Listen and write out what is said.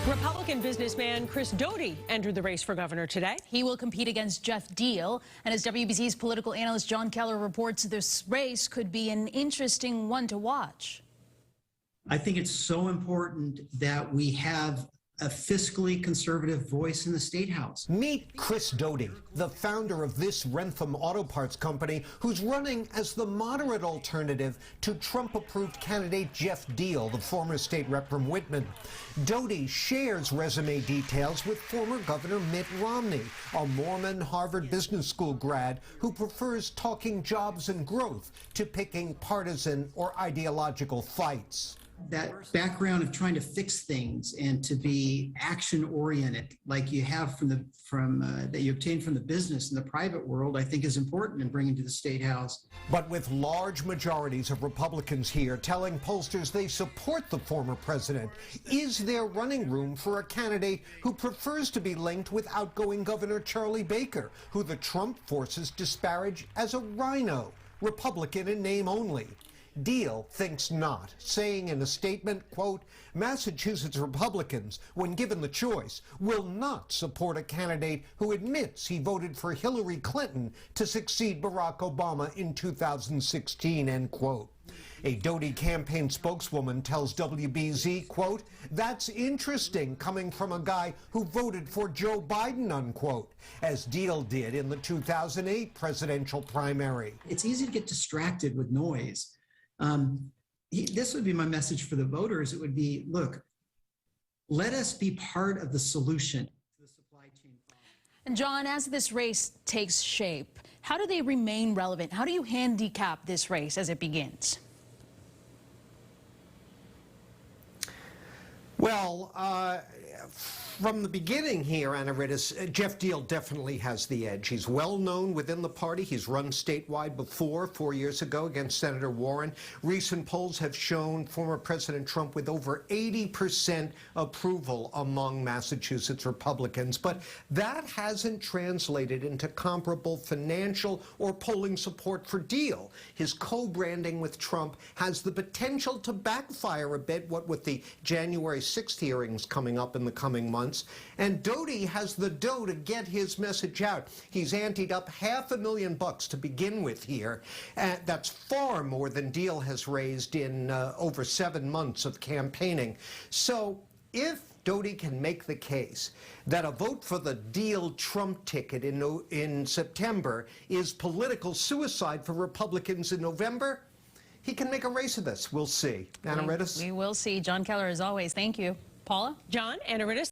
Republican businessman Doughty entered the race for governor today. He will compete against Geoff Diehl, and as WBZ's political analyst John Keller reports, this race could be an interesting one to watch. I think it's so important that we have a fiscally conservative voice in the State House. Meet Doughty, the founder of this Wrentham auto parts company, who's running as the moderate alternative to Trump-approved candidate Geoff Diehl, the former state rep from Whitman. Doughty shares resume details with former Governor Mitt Romney, a Mormon Harvard Business School grad who prefers talking jobs and growth to picking partisan or ideological fights. That background of trying to fix things and to be action-oriented, like you have that you obtain from the business and the private world, I think is important in bringing to the State House. But with large majorities of Republicans here telling pollsters they support the former president, is there running room for a candidate who prefers to be linked with outgoing Governor Charlie Baker, who the Trump forces disparage as a rhino, Republican in name only? Diehl thinks not, saying in a statement, quote, Massachusetts Republicans, when given the choice, will not support a candidate who admits he voted for Hillary Clinton to succeed Barack Obama in 2016, end quote. A Doughty campaign spokeswoman tells WBZ, quote, that's interesting coming from a guy who voted for Joe Biden, unquote, as Diehl did in the 2008 presidential primary. It's easy to get distracted with noise. This would be my message for the voters. It would be, look, let us be part of the solution to the supply chain problem. And John, as this race takes shape, how do they remain relevant? How do you handicap this race as it begins? Well, from the beginning here, Anna Rittis, Geoff Diehl definitely has the edge. He's well known within the party. He's run statewide before, 4 years ago, against Senator Warren. Recent polls have shown former President Trump with over 80% approval among Massachusetts Republicans. But that hasn't translated into comparable financial or polling support for Diehl. His co-branding with Trump has the potential to backfire a bit, what with the January 6th hearings coming up in the coming months. And Doughty has the dough to get his message out. He's anteed up $500,000 to begin with here. That's far more than Diehl has raised in over 7 months of campaigning. So if Doughty can make the case that a vote for the Diehl-Trump ticket in September is political suicide for Republicans in November, he can make a race of this. We'll see. Anna Rittis? We will see. John Keller, as always, thank you. Paula? John, Anna Rittis.